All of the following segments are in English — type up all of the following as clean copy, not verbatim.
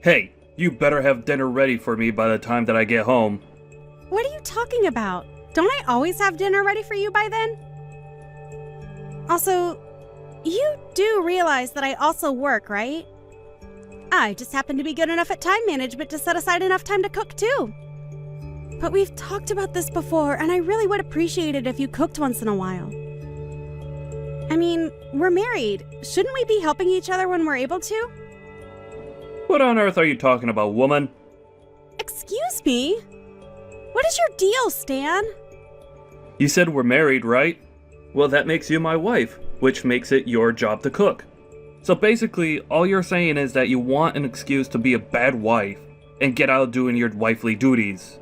Hey, you better have dinner ready for me by the time that I get home. What are you talking about? Don't I always have dinner ready for you by then? Also, you do realize that I also work, right? I just happen to be good enough at time management to set aside enough time to cook too. But we've talked about this before, and I really would appreciate it if you cooked once in a while. I mean, we're married. Shouldn't we be helping each other when we're able to? What on earth are you talking about, woman? Excuse me? What is your deal, Stan? You said we're married, right? Well, that makes you my wife, which makes it your job to cook. So basically, all you're saying is that you want an excuse to be a bad wife and get out doing your wifely duties.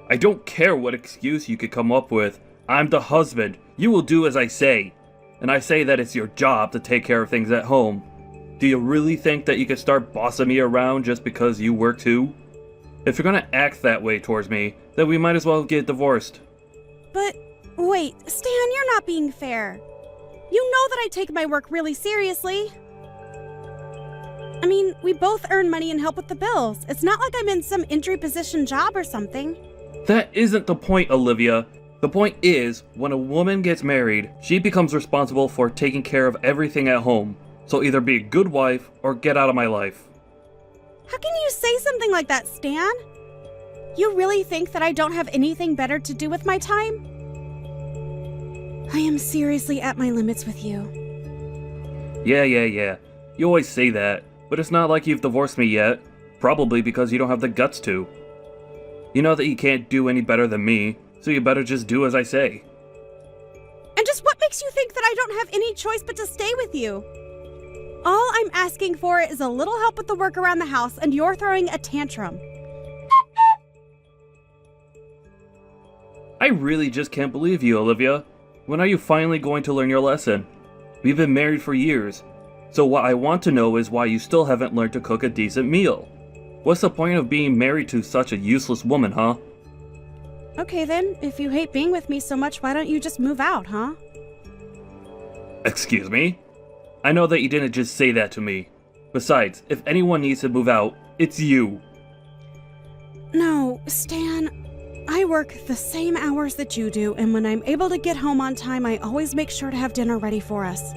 I don't care what excuse you could come up with. I'm the husband. You will do as I say. And I say that it's your job to take care of things at home. Do you really think that you could start bossing me around just because you work too? If you're gonna act that way towards me, then we might as well get divorced. But, wait, Stan, you're not being fair. You know that I take my work really seriously. I mean, we both earn money and help with the bills. It's not like I'm in some entry position job or something. That isn't the point, Olivia. The point is, when a woman gets married, she becomes responsible for taking care of everything at home. So either be a good wife or get out of my life. How can you say something like that, Stan? You really think that I don't have anything better to do with my time? I am seriously at my limits with you. Yeah. You always say that, but it's not like you've divorced me yet. Probably because you don't have the guts to. You know that you can't do any better than me, so you better just do as I say. And just what makes you think that I don't have any choice but to stay with you? All I'm asking for is a little help with the work around the house, and you're throwing a tantrum. I really just can't believe you, Olivia. When are you finally going to learn your lesson? We've been married for years, so what I want to know is why you still haven't learned to cook a decent meal. What's the point of being married to such a useless woman, huh? Okay then, if you hate being with me so much, why don't you just move out, huh? Excuse me? I know that you didn't just say that to me. Besides, if anyone needs to move out, it's you. No, Stan, I work the same hours that you do, and when I'm able to get home on time, I always make sure to have dinner ready for us.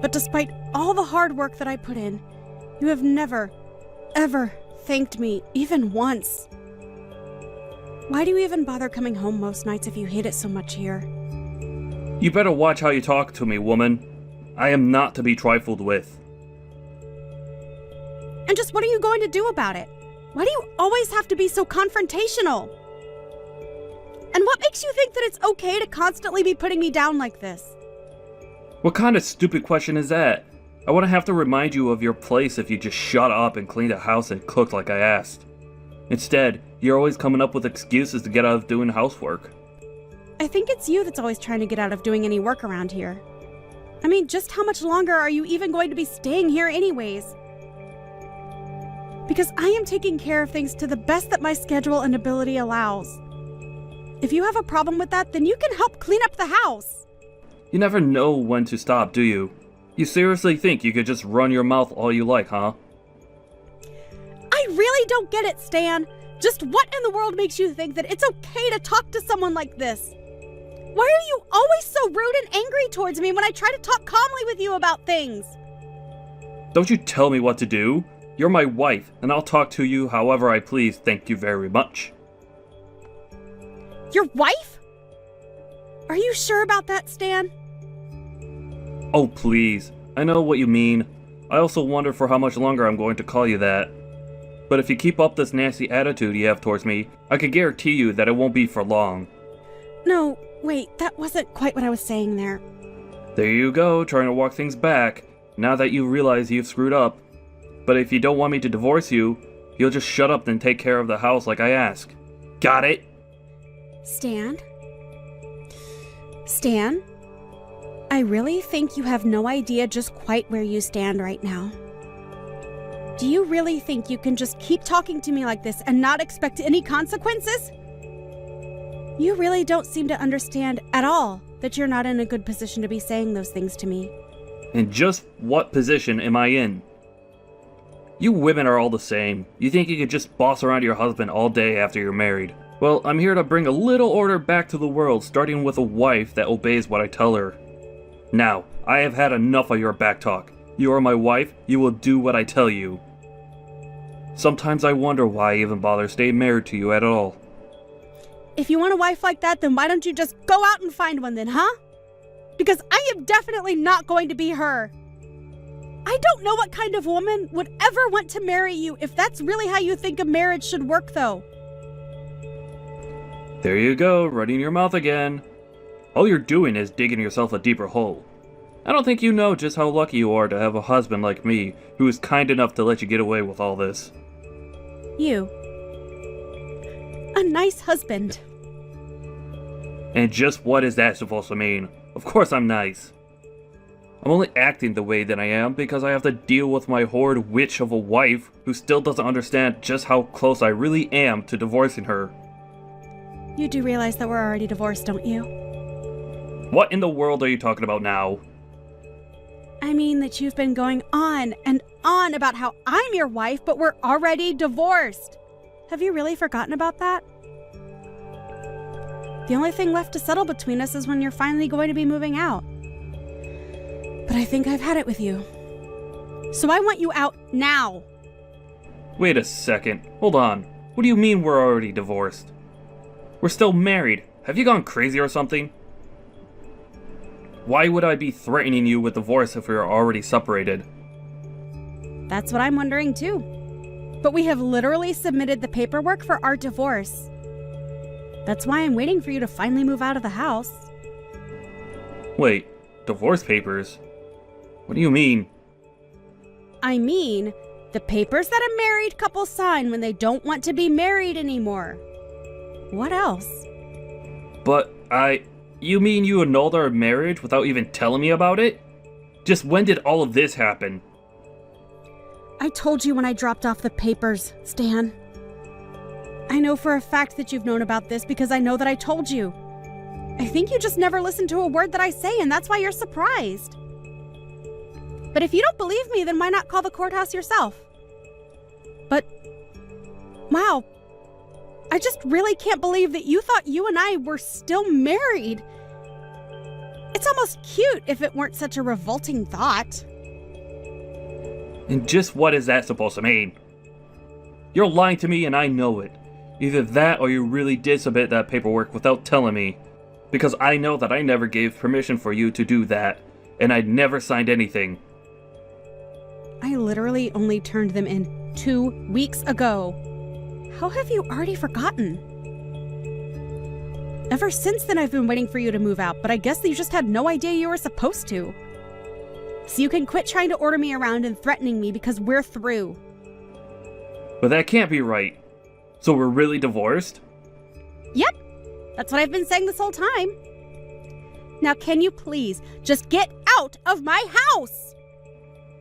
But despite all the hard work that I put in, you have never, ever thanked me, even once. Why do you even bother coming home most nights if you hate it so much here? You better watch how you talk to me, woman. I am not to be trifled with. And just what are you going to do about it? Why do you always have to be so confrontational? And what makes you think that it's okay to constantly be putting me down like this? What kind of stupid question is that? I wouldn't have to remind you of your place if you just shut up and cleaned the house and cooked like I asked. Instead, you're always coming up with excuses to get out of doing housework. I think it's you that's always trying to get out of doing any work around here. I mean, just how much longer are you even going to be staying here anyways? Because I am taking care of things to the best that my schedule and ability allows. If you have a problem with that, then you can help clean up the house. You never know when to stop, do you? You seriously think you could just run your mouth all you like, huh? I really don't get it, Stan. Just what in the world makes you think that it's okay to talk to someone like this? Why are you always so rude and angry towards me when I try to talk calmly with you about things? Don't you tell me what to do. You're my wife, and I'll talk to you however I please, thank you very much. Your wife? Are you sure about that, Stan? Oh, please. I know what you mean. I also wonder for how much longer I'm going to call you that. But if you keep up this nasty attitude you have towards me, I can guarantee you that it won't be for long. No, wait, that wasn't quite what I was saying there. There you go, trying to walk things back, now that you realize you've screwed up. But if you don't want me to divorce you, you'll just shut up and take care of the house like I ask. Got it? Stan? Stan? I really think you have no idea just quite where you stand right now. Do you really think you can just keep talking to me like this and not expect any consequences? You really don't seem to understand at all that you're not in a good position to be saying those things to me. And just what position am I in? You women are all the same. You think you could just boss around your husband all day after you're married. Well, I'm here to bring a little order back to the world, starting with a wife that obeys what I tell her. Now, I have had enough of your backtalk. You are my wife, you will do what I tell you. Sometimes I wonder why I even bother staying married to you at all. If you want a wife like that, then why don't you just go out and find one then, huh? Because I am definitely not going to be her. I don't know what kind of woman would ever want to marry you if that's really how you think a marriage should work, though. There you go, running your mouth again. All you're doing is digging yourself a deeper hole. I don't think you know just how lucky you are to have a husband like me, who is kind enough to let you get away with all this. You. A nice husband. And just what is that supposed to mean? Of course I'm nice. I'm only acting the way that I am because I have to deal with my horrid witch of a wife who still doesn't understand just how close I really am to divorcing her. You do realize that we're already divorced, don't you? What in the world are you talking about now? I mean that you've been going on and on about how I'm your wife, but we're already divorced. Have you really forgotten about that? The only thing left to settle between us is when you're finally going to be moving out. But I think I've had it with you. So I want you out now. Wait a second. Hold on. What do you mean we're already divorced? We're still married. Have you gone crazy or something? Why would I be threatening you with divorce if we are already separated? That's what I'm wondering too. But we have literally submitted the paperwork for our divorce. That's why I'm waiting for you to finally move out of the house. Wait, divorce papers? What do you mean? I mean, the papers that a married couple sign when they don't want to be married anymore. What else? But you mean you annulled our marriage without even telling me about it? Just when did all of this happen? I told you when I dropped off the papers, Stan. I know for a fact that you've known about this because I know that I told you. I think you just never listen to a word that I say, and that's why you're surprised. But if you don't believe me, then why not call the courthouse yourself? But, wow, I just really can't believe that you thought you and I were still married. It's almost cute if it weren't such a revolting thought. And just what is that supposed to mean? You're lying to me and I know it. Either that or you really did submit that paperwork without telling me. Because I know that I never gave permission for you to do that, and I never signed anything. I literally only turned them in 2 weeks ago. How have you already forgotten? Ever since then, I've been waiting for you to move out, but I guess you just had no idea you were supposed to. So you can quit trying to order me around and threatening me because we're through. But that can't be right. So we're really divorced? Yep, that's what I've been saying this whole time. Now can you please just get out of my house?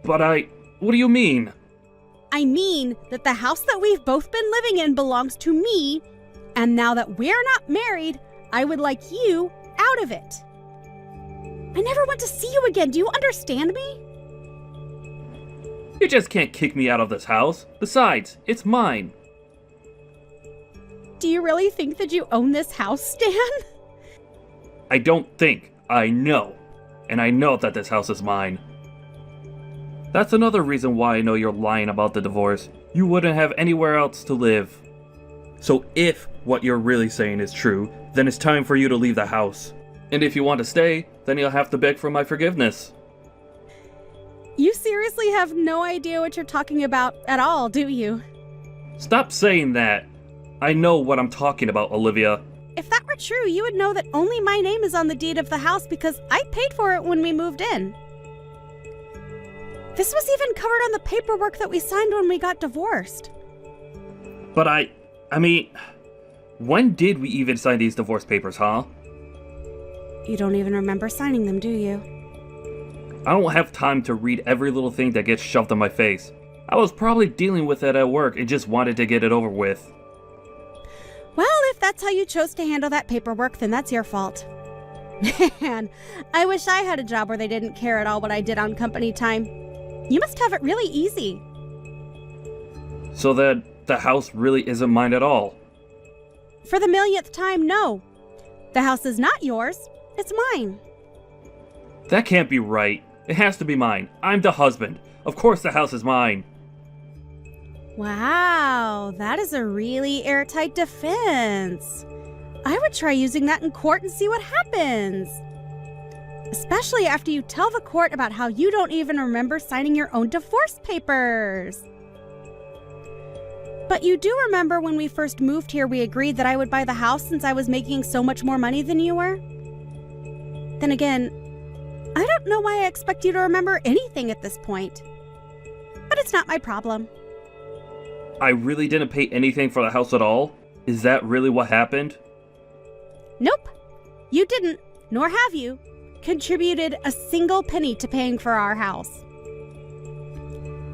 But what do you mean? I mean that the house that we've both been living in belongs to me, and now that we're not married, I would like you out of it. I never want to see you again, do you understand me? You just can't kick me out of this house. Besides, it's mine. Do you really think that you own this house, Stan? I don't think. I know. And I know that this house is mine. That's another reason why I know you're lying about the divorce. You wouldn't have anywhere else to live. So if what you're really saying is true, then it's time for you to leave the house. And if you want to stay, then you'll have to beg for my forgiveness. You seriously have no idea what you're talking about at all, do you? Stop saying that. I know what I'm talking about, Olivia. If that were true, you would know that only my name is on the deed of the house because I paid for it when we moved in. This was even covered on the paperwork that we signed when we got divorced. But I mean, when did we even sign these divorce papers, huh? You don't even remember signing them, do you? I don't have time to read every little thing that gets shoved in my face. I was probably dealing with it at work and just wanted to get it over with. Well, if that's how you chose to handle that paperwork, then that's your fault. Man, I wish I had a job where they didn't care at all what I did on company time. You must have it really easy. So that the house really isn't mine at all. For the millionth time, no. The house is not yours. It's mine. That can't be right. It has to be mine. I'm the husband. Of course the house is mine. Wow, that is a really airtight defense. I would try using that in court and see what happens. Especially after you tell the court about how you don't even remember signing your own divorce papers. But you do remember when we first moved here, we agreed that I would buy the house since I was making so much more money than you were? Then again, I don't know why I expect you to remember anything at this point. But it's not my problem. I really didn't pay anything for the house at all? Is that really what happened? Nope. You didn't, nor have you, contributed a single penny to paying for our house.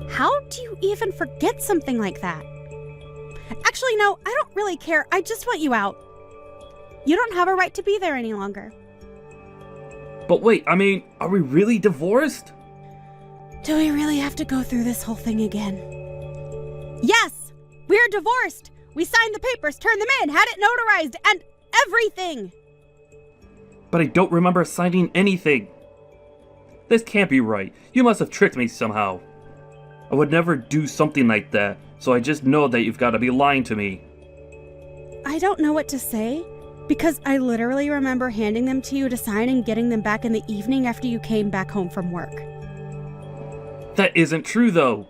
How do you even forget something like that? Actually, no, I don't really care. I just want you out. You don't have a right to be there any longer. But wait, I mean, are we really divorced? Do we really have to go through this whole thing again? Yes! We're divorced! We signed the papers, turned them in, had it notarized, and everything! But I don't remember signing anything. This can't be right. You must have tricked me somehow. I would never do something like that, so I just know that you've got to be lying to me. I don't know what to say, because I literally remember handing them to you to sign and getting them back in the evening after you came back home from work. That isn't true, though.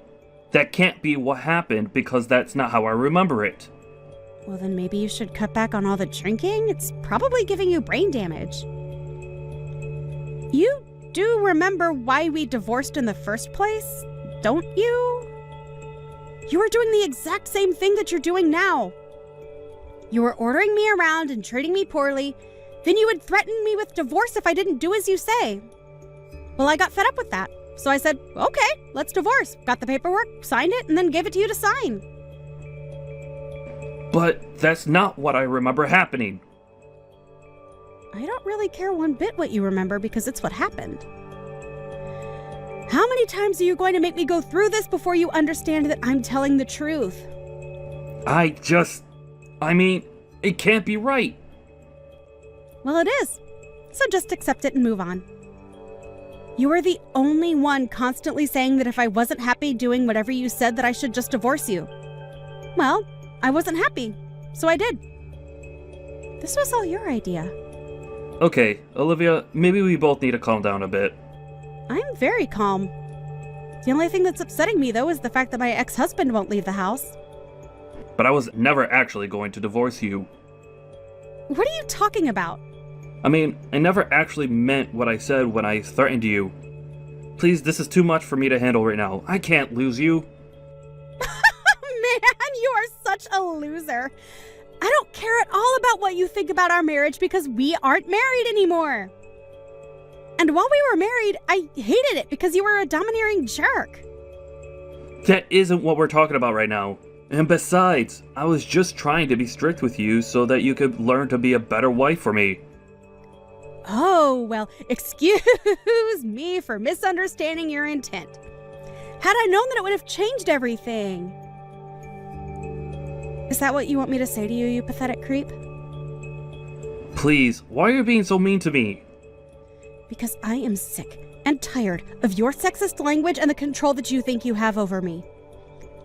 That can't be what happened, because that's not how I remember it. Well, then maybe you should cut back on all the drinking. It's probably giving you brain damage. You do remember why we divorced in the first place, don't you? You were doing the exact same thing that you're doing now. You were ordering me around and treating me poorly. Then you would threaten me with divorce if I didn't do as you say. Well, I got fed up with that. So I said, okay, let's divorce. Got the paperwork, signed it, and then gave it to you to sign. But that's not what I remember happening. I don't really care one bit what you remember because it's what happened. How many times are you going to make me go through this before you understand that I'm telling the truth? I mean, it can't be right. Well, it is. So just accept it and move on. You were the only one constantly saying that if I wasn't happy doing whatever you said that I should just divorce you. Well, I wasn't happy, so I did. This was all your idea. Okay, Olivia, maybe we both need to calm down a bit. I'm very calm. The only thing that's upsetting me, though, is the fact that my ex-husband won't leave the house. But I was never actually going to divorce you. What are you talking about? I mean, I never actually meant what I said when I threatened you. Please, this is too much for me to handle right now. I can't lose you. Man, you are such a loser. I don't care at all about what you think about our marriage because we aren't married anymore. And while we were married, I hated it because you were a domineering jerk. That isn't what we're talking about right now. And besides, I was just trying to be strict with you so that you could learn to be a better wife for me. Oh, well, excuse me for misunderstanding your intent. Had I known that it would have changed everything. Is that what you want me to say to you, you pathetic creep? Please, why are you being so mean to me? Because I am sick and tired of your sexist language and the control that you think you have over me.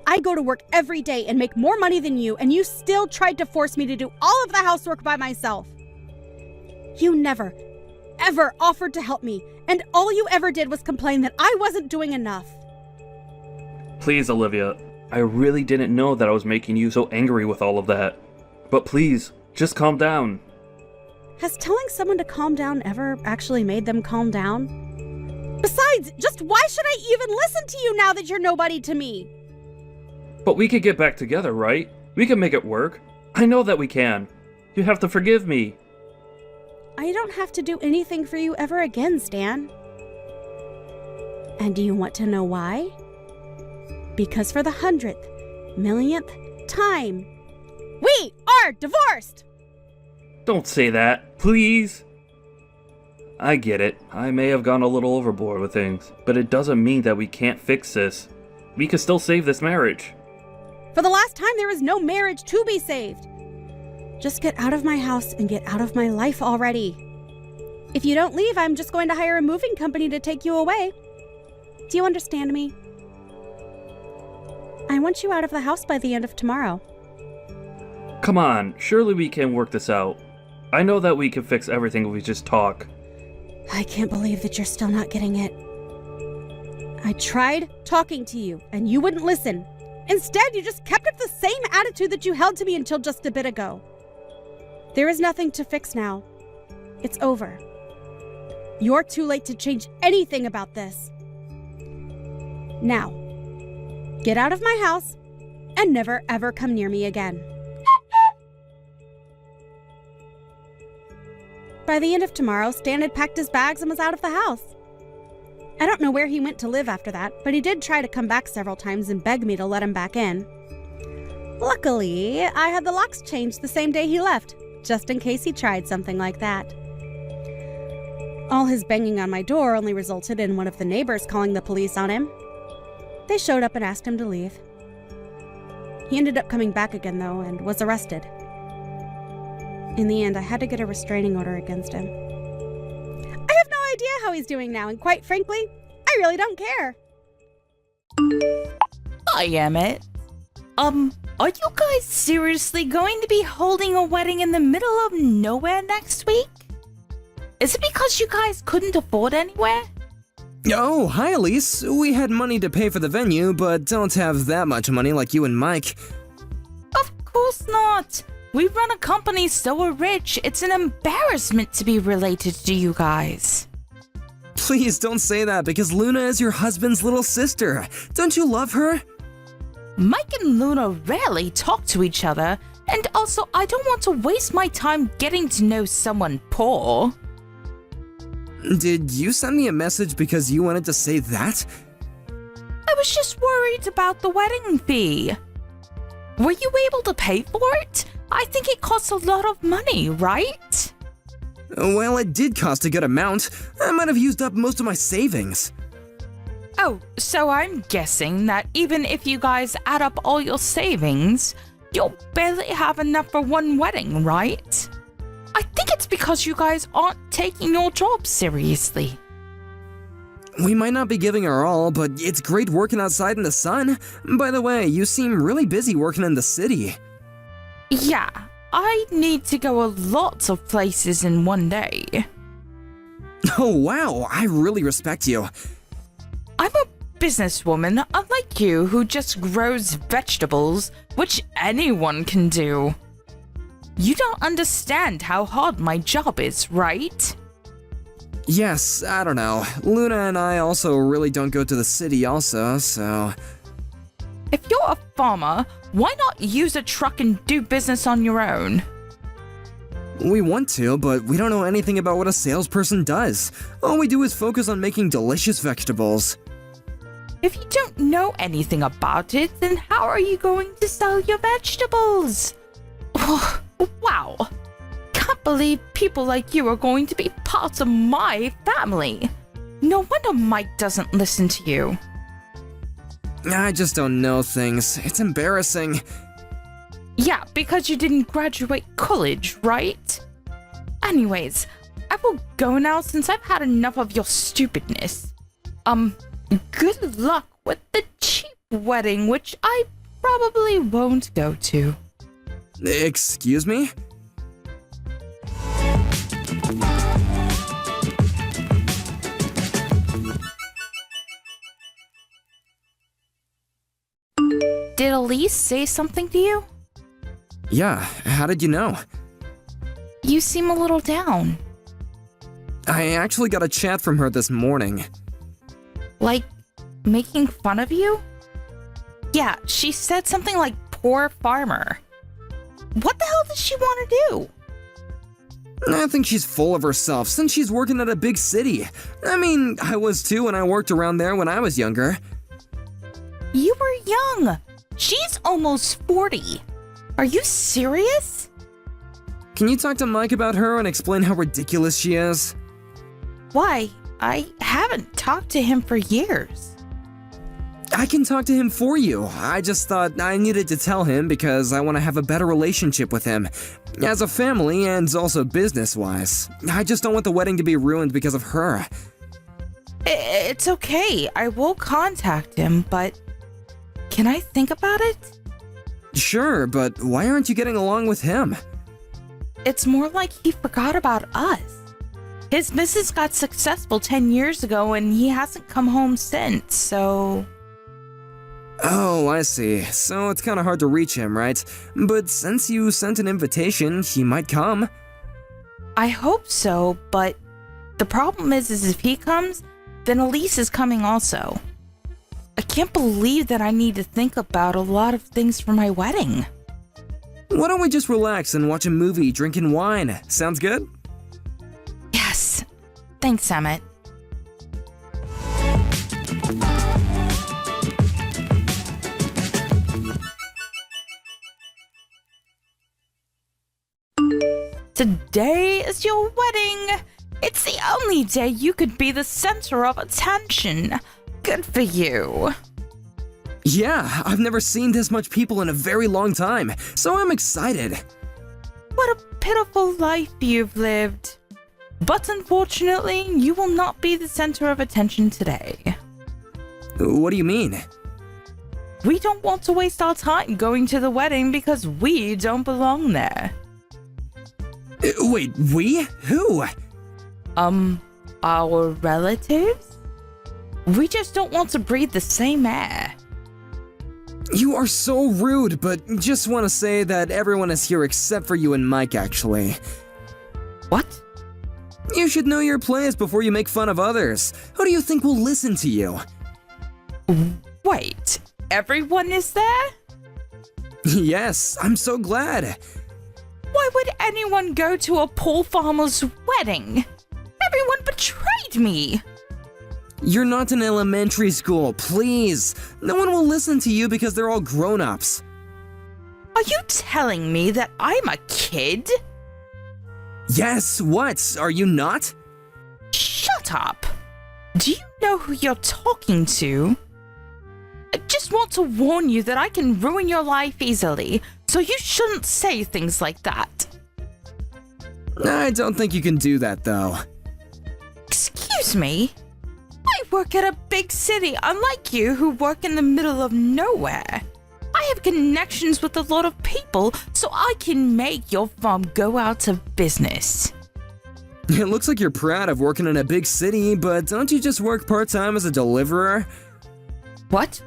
I go to work every day and make more money than you, and you still tried to force me to do all of the housework by myself. You never, ever offered to help me, and all you ever did was complain that I wasn't doing enough. Please, Olivia, I really didn't know that I was making you so angry with all of that. But please, just calm down. Has telling someone to calm down ever actually made them calm down? Besides, just why should I even listen to you now that you're nobody to me? But we could get back together, right? We can make it work. I know that we can. You have to forgive me. I don't have to do anything for you ever again, Stan. And do you want to know why? Because for the 100th, millionth time, we are divorced! Don't say that, please. I get it. I may have gone a little overboard with things, but it doesn't mean that we can't fix this. We can still save this marriage. For the last time, there is no marriage to be saved. Just get out of my house and get out of my life already. If you don't leave, I'm just going to hire a moving company to take you away. Do you understand me? I want you out of the house by the end of tomorrow. Come on, surely we can work this out. I know that we can fix everything if we just talk. I can't believe that you're still not getting it. I tried talking to you, and you wouldn't listen. Instead, you just kept up the same attitude that you held to me until just a bit ago. There is nothing to fix now. It's over. You're too late to change anything about this. Now, get out of my house and never ever come near me again. By the end of tomorrow, Stan had packed his bags and was out of the house. I don't know where he went to live after that, but he did try to come back several times and beg me to let him back in. Luckily, I had the locks changed the same day he left, just in case he tried something like that. All his banging on my door only resulted in one of the neighbors calling the police on him. They showed up and asked him to leave. He ended up coming back again, though, and was arrested. In the end, I had to get a restraining order against him. I have no idea how he's doing now, and quite frankly, I really don't care. Hi, Emmett. Are you guys seriously going to be holding a wedding in the middle of nowhere next week? Is it because you guys couldn't afford anywhere? Oh, hi Elise. We had money to pay for the venue, but don't have that much money like you and Mike. Of course not. We run a company so we're rich, it's an embarrassment to be related to you guys. Please don't say that because Luna is your husband's little sister. Don't you love her? Mike and Luna rarely talk to each other, and also I don't want to waste my time getting to know someone poor. Did you send me a message because you wanted to say that? I was just worried about the wedding fee. Were you able to pay for it? I think it costs a lot of money, right? Well, it did cost a good amount. I might have used up most of my savings. Oh, so I'm guessing that even if you guys add up all your savings, you'll barely have enough for one wedding, right? I think it's because you guys aren't taking your job seriously. We might not be giving our all, but it's great working outside in the sun. By the way, you seem really busy working in the city. Yeah, I need to go a lot of places in one day. Oh wow, I really respect you. I'm a businesswoman, unlike you, who just grows vegetables, which anyone can do. You don't understand how hard my job is, right? Yes, I don't know. Luna and I also really don't go to the city also, so... If you're a farmer, why not use a truck and do business on your own? We want to, but we don't know anything about what a salesperson does. All we do is focus on making delicious vegetables. If you don't know anything about it, then how are you going to sell your vegetables? Wow. Can't believe people like you are going to be part of my family. No wonder Mike doesn't listen to you. I just don't know things. It's embarrassing. Yeah, because you didn't graduate college, right? Anyways, I will go now since I've had enough of your stupidness. Good luck with the cheap wedding, which I probably won't go to. Excuse me? Did Elise say something to you? Yeah, how did you know? You seem a little down. I actually got a chat from her this morning. Like, making fun of you? Yeah, she said something like poor farmer. What the hell does she want to do? I think she's full of herself since she's working at a big city. I mean, I was too when I worked around there when I was younger. You were young. She's almost 40. Are you serious? Can you talk to Mike about her and explain how ridiculous she is? Why? I haven't talked to him for years. I can talk to him for you. I just thought I needed to tell him because I want to have a better relationship with him. As a family and also business-wise. I just don't want the wedding to be ruined because of her. It's okay. I will contact him, but can I think about it? Sure, but why aren't you getting along with him? It's more like he forgot about us. His business got successful 10 years ago and he hasn't come home since, so... Oh, I see. So it's kind of hard to reach him, right? But since you sent an invitation, he might come. I hope so, but the problem is if he comes, then Elise is coming also. I can't believe that I need to think about a lot of things for my wedding. Why don't we just relax and watch a movie, drinking wine? Sounds good? Yes. Thanks, Emmett. Today is your wedding. It's the only day you could be the center of attention. Good for you. Yeah, I've never seen this much people in a very long time, so I'm excited. What a pitiful life you've lived. But unfortunately, you will not be the center of attention today. What do you mean? We don't want to waste our time going to the wedding because we don't belong there. Wait, we? Who? Our relatives? We just don't want to breathe the same air. You are so rude, but just want to say that everyone is here except for you and Mike, actually. What? You should know your place before you make fun of others. Who do you think will listen to you? Wait, everyone is there? Yes, I'm so glad. Why would anyone go to a poor farmer's wedding? Everyone betrayed me. You're not in elementary school, please. No one will listen to you because they're all grown-ups. Are you telling me that I'm a kid? Yes, what? Are you not? Shut up. Do you know who you're talking to? I just want to warn you that I can ruin your life easily, so you shouldn't say things like that. I don't think you can do that, though. Excuse me? I work at a big city, unlike you who work in the middle of nowhere. I have connections with a lot of people, so I can make your farm go out of business. It looks like you're proud of working in a big city, but don't you just work part-time as a deliverer? What?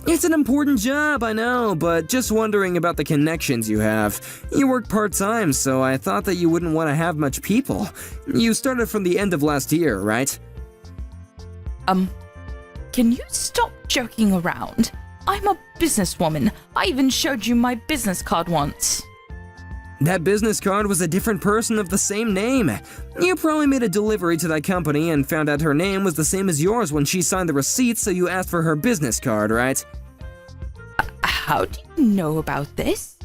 It's an important job, I know, but just wondering about the connections you have. You work part-time, so I thought that you wouldn't want to have much people. You started from the end of last year, right? Can you stop joking around? I'm a businesswoman. I even showed you my business card once. That business card was a different person of the same name. You probably made a delivery to that company and found out her name was the same as yours when she signed the receipt, so you asked for her business card, right? How do you know about this?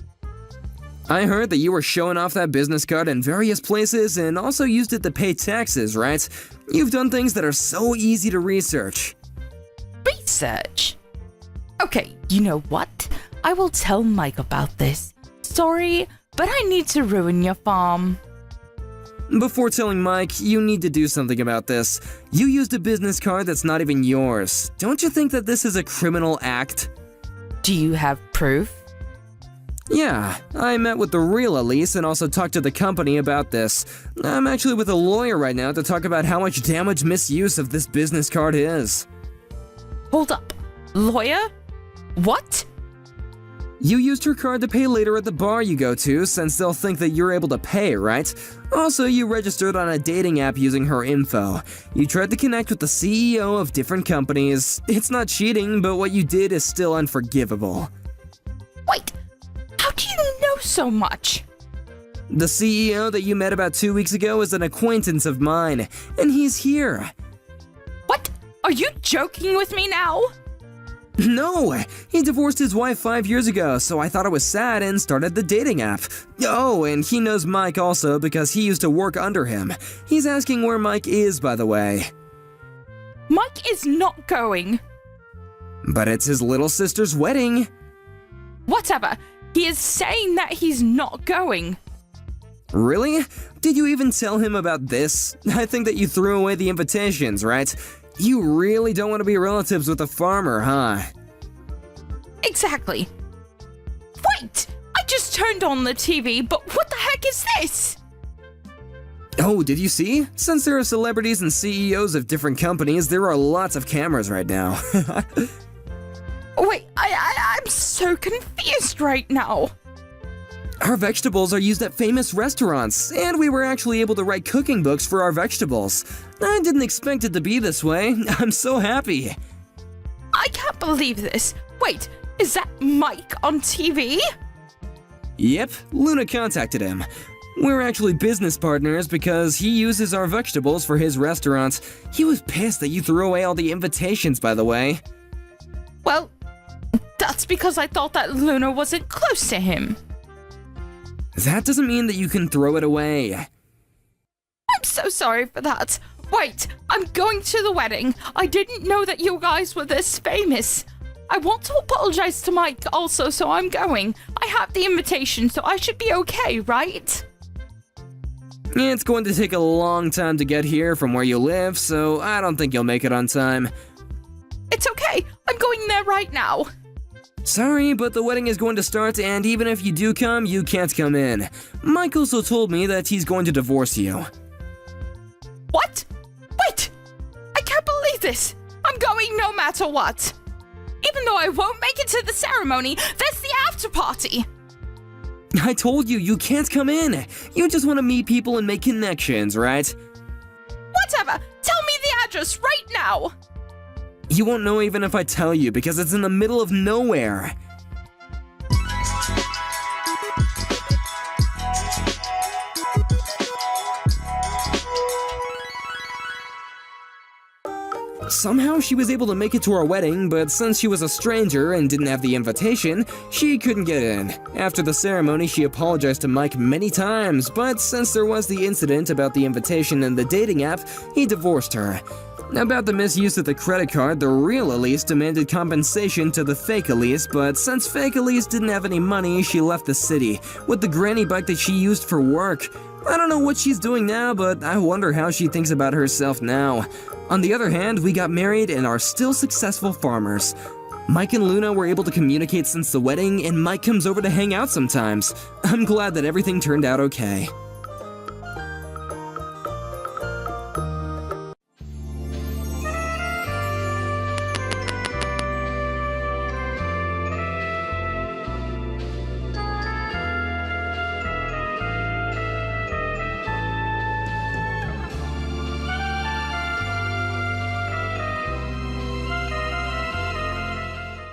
I heard that you were showing off that business card in various places and also used it to pay taxes, right? You've done things that are so easy to research. Research? Okay, you know what? I will tell Mike about this. Sorry, but I need to ruin your farm. Before telling Mike, you need to do something about this. You used a business card that's not even yours. Don't you think that this is a criminal act? Do you have proof? Yeah, I met with the real Elise and also talked to the company about this. I'm actually with a lawyer right now to talk about how much damage misuse of this business card is. Hold up. Lawyer? What? You used her card to pay later at the bar you go to, since they'll think that you're able to pay, right? Also, you registered on a dating app using her info. You tried to connect with the CEO of different companies. It's not cheating, but what you did is still unforgivable. Wait, how do you know so much? The CEO that you met about 2 weeks ago is an acquaintance of mine, and he's here. What? Are you joking with me now? No, he divorced his wife 5 years ago, so I thought it was sad and started the dating app. Oh, and he knows Mike also because he used to work under him. He's asking where Mike is, by the way. Mike is not going. But it's his little sister's wedding. Whatever. He is saying that he's not going. Really? Did you even tell him about this? I think that you threw away the invitations, right? You really don't want to be relatives with a farmer, huh? Exactly. Wait! I just turned on the TV, but what the heck is this? Oh, did you see? Since there are celebrities and CEOs of different companies, there are lots of cameras right now. Wait, I'm so confused right now. Our vegetables are used at famous restaurants, and we were actually able to write cooking books for our vegetables. I didn't expect it to be this way. I'm so happy. I can't believe this. Wait, is that Mike on TV? Yep, Luna contacted him. We're actually business partners because he uses our vegetables for his restaurant. He was pissed that you threw away all the invitations, by the way. Well, that's because I thought that Luna wasn't close to him. That doesn't mean that you can throw it away. I'm so sorry for that. Wait, I'm going to the wedding. I didn't know that you guys were this famous. I want to apologize to Mike also, so I'm going. I have the invitation, so I should be okay, right? It's going to take a long time to get here from where you live, so I don't think you'll make it on time. It's okay. I'm going there right now. Sorry, but the wedding is going to start, and even if you do come, you can't come in. Mike also told me that he's going to divorce you. What? Wait! I can't believe this! I'm going no matter what! Even though I won't make it to the ceremony, there's the after party! I told you, you can't come in! You just want to meet people and make connections, right? Whatever! Tell me the address right now! You won't know even if I tell you, because it's in the middle of nowhere. Somehow she was able to make it to our wedding, but since she was a stranger and didn't have the invitation, she couldn't get in. After the ceremony, she apologized to Mike many times, but since there was the incident about the invitation and the dating app, he divorced her. About the misuse of the credit card, the real Elise demanded compensation to the fake Elise, but since fake Elise didn't have any money, she left the city, with the granny bike that she used for work. I don't know what she's doing now, but I wonder how she thinks about herself now. On the other hand, we got married and are still successful farmers. Mike and Luna were able to communicate since the wedding, and Mike comes over to hang out sometimes. I'm glad that everything turned out okay.